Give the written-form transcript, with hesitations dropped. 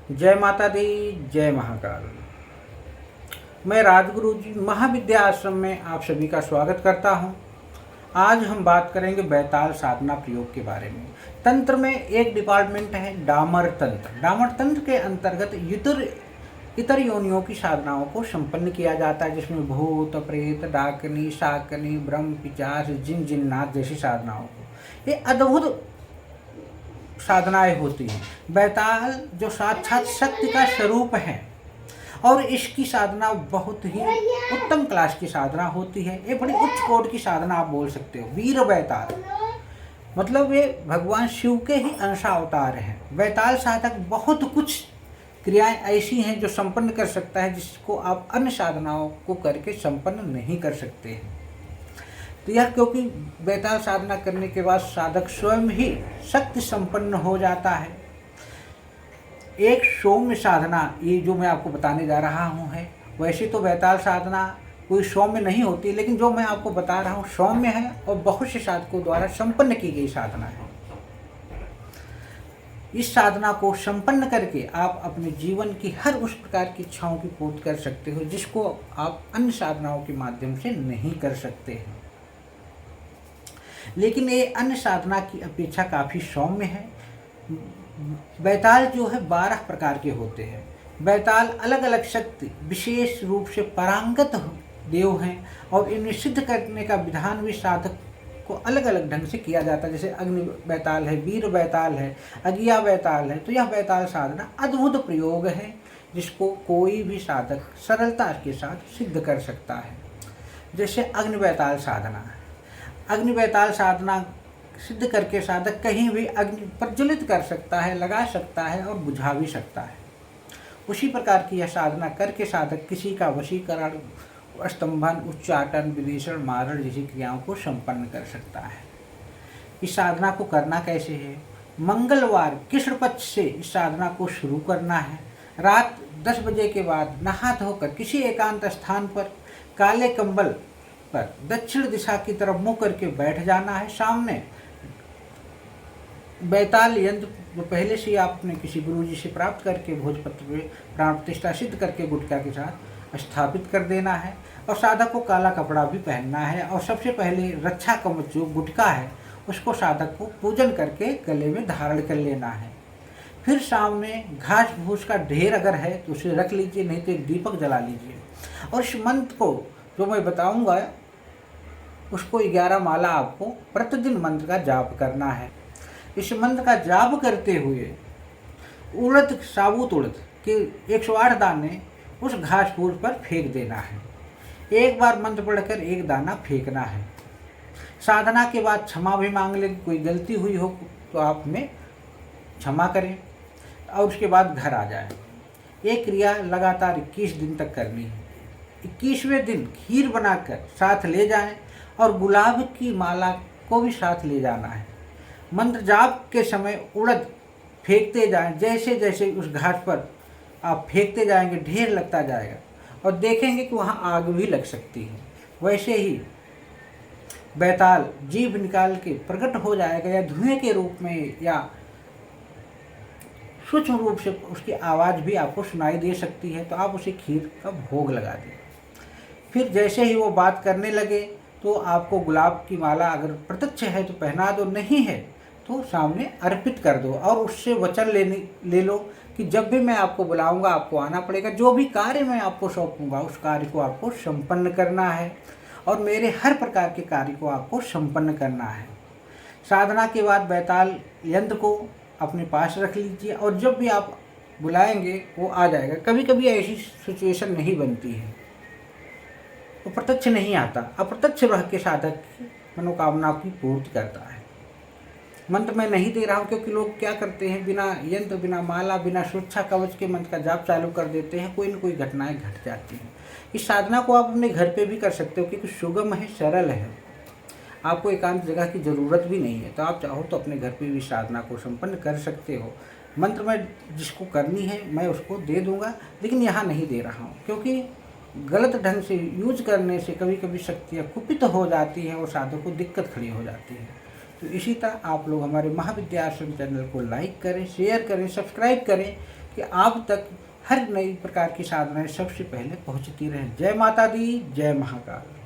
जय माता दी, जय महाकाल। मैं राजगुरु जी महाविद्या आश्रम में आप सभी का स्वागत करता हूं। आज हम बात करेंगे बैताल साधना प्रयोग के बारे में। तंत्र में एक डिपार्टमेंट है डामर तंत्र। डामर तंत्र के अंतर्गत इतर योनियों की साधनाओं को संपन्न किया जाता है, जिसमें भूत प्रेत, डाकनी, शाकनी, ब्रह्म, पिशाच, जिन जिन्नात जैसी साधनाओं को, ये अद्भुत साधनाएं होती हैं। बैताल जो साक्षात शक्ति का स्वरूप है और इसकी साधना बहुत ही उत्तम क्लास की साधना होती है। ये बड़ी उच्च कोटि की साधना आप बोल सकते हो। वीर बैताल मतलब ये भगवान शिव के ही अंशावतार हैं। बैताल साधक बहुत कुछ क्रियाएं ऐसी हैं जो संपन्न कर सकता है, जिसको आप अन्य साधनाओं को करके संपन्न नहीं कर सकते हैं। तो यह क्योंकि बैताल साधना करने के बाद साधक स्वयं ही शक्ति संपन्न हो जाता है। एक सौम्य साधना ये जो मैं आपको बताने जा रहा हूँ है। वैसे तो बैताल साधना कोई सौम्य नहीं होती, लेकिन जो मैं आपको बता रहा हूँ सौम्य है और बहुत से साधकों द्वारा संपन्न की गई साधना है। इस साधना को संपन्न करके आप अपने जीवन की हर उस प्रकार की इच्छाओं की पूर्ति कर सकते हो, जिसको आप अन्य साधनाओं के माध्यम से नहीं कर सकते हैं। लेकिन ये अन्य साधना की अपेक्षा काफ़ी सौम्य है। बैताल जो है 12 प्रकार के होते हैं। बैताल अलग अलग शक्ति विशेष रूप से पारंगत देव हैं और इन्हें सिद्ध करने का विधान भी साधक को अलग अलग ढंग से किया जाता है। जैसे अग्नि बैताल है, वीर बैताल है, अगिया बैताल है। तो यह बैताल साधना अद्भुत प्रयोग है, जिसको कोई भी साधक सरलता के साथ सिद्ध कर सकता है। जैसे अग्नि बैताल साधना है। अग्नि बैताल साधना सिद्ध करके साधक कहीं भी अग्नि प्रज्वलित कर सकता है, लगा सकता है और बुझा भी सकता है। उसी प्रकार की यह साधना करके साधक किसी का वशीकरण, स्तंभन, उच्चाटन, विदेशन, मारण जैसी क्रियाओं को संपन्न कर सकता है। इस साधना को करना कैसे है? मंगलवार कृष्ण पक्ष से इस साधना को शुरू करना है। रात 10 बजे के बाद नहा धोकर किसी एकांत स्थान पर काले कंबल पर दक्षिण दिशा की तरफ मुँह करके बैठ जाना है। सामने बैताल यंत्र जो पहले से आप अपने किसी गुरु जी से प्राप्त करके भोजपत्र में प्राण प्रतिष्ठा सिद्ध करके गुटका के साथ स्थापित कर देना है। और साधक को काला कपड़ा भी पहनना है और सबसे पहले रक्षा कवच जो गुटका है उसको साधक को पूजन करके गले में धारण कर लेना है। फिर सामने घास फूस का ढेर अगर है तो उसे रख लीजिए, नहीं तो एक दीपक जला लीजिए। और इस मंत्र को जो मैं बताऊंगा उसको 11 माला आपको प्रतिदिन मंत्र का जाप करना है। इस मंत्र का जाप करते हुए उड़द, साबुत उड़द के 108 दाने उस घास फूस पर फेंक देना है। एक बार मंत्र पढ़कर एक दाना फेंकना है। साधना के बाद क्षमा भी मांग ले, कोई गलती हुई हो तो आप में क्षमा करें और उसके बाद घर आ जाए। ये क्रिया लगातार 21 दिन तक करनी है। 21वें दिन खीर बनाकर साथ ले जाएं और गुलाब की माला को भी साथ ले जाना है। मंत्र जाप के समय उड़द फेंकते जाएं। जैसे जैसे उस घाट पर आप फेंकते जाएंगे ढेर लगता जाएगा और देखेंगे कि वहाँ आग भी लग सकती है। वैसे ही बैताल जीभ निकाल के प्रकट हो जाएगा, या धुएं के रूप में या सूक्ष्म रूप से उसकी आवाज़ भी आपको सुनाई दे सकती है। तो आप उसे खीर का भोग लगा दें। फिर जैसे ही वो बात करने लगे तो आपको गुलाब की माला अगर प्रत्यक्ष है तो पहना दो, नहीं है तो सामने अर्पित कर दो और उससे वचन ले लो कि जब भी मैं आपको बुलाऊंगा आपको आना पड़ेगा। जो भी कार्य मैं आपको सौंपूंगा उस कार्य को आपको संपन्न करना है और मेरे हर प्रकार के कार्य को आपको संपन्न करना है। साधना के बाद बैताल यंत्र को अपने पास रख लीजिए और जब भी आप बुलाएंगे वो आ जाएगा। कभी कभी ऐसी सिचुएशन नहीं बनती है, वो प्रत्यक्ष नहीं आता, अप्रत्यक्ष रह के साधक की मनोकामना की पूर्ति करता है। मंत्र मैं नहीं दे रहा हूँ क्योंकि लोग क्या करते हैं, बिना यंत्र, बिना माला, बिना सुरक्षा कवच के मंत्र का जाप चालू कर देते हैं, कोई न कोई घटनाएं घट जाती हैं। इस साधना को आप अपने घर पे भी कर सकते हो क्योंकि सुगम है, सरल है, आपको एकांत जगह की ज़रूरत भी नहीं है। तो आप चाहो तो अपने घर पे भी साधना को संपन्न कर सकते हो। मंत्र में जिसको करनी है मैं उसको दे दूँगा, लेकिन यहाँ नहीं दे रहा हूँ क्योंकि गलत ढंग से यूज करने से कभी कभी शक्तियाँ कुपित हो जाती हैं और साधक को दिक्कत खड़ी हो जाती है। तो इसी तरह आप लोग हमारे महाविद्या आश्रम चैनल को लाइक करें, शेयर करें, सब्सक्राइब करें कि कि आप तक हर नई प्रकार की साधनाएं सबसे पहले पहुंचती रहें। जय माता दी, जय महाकाल।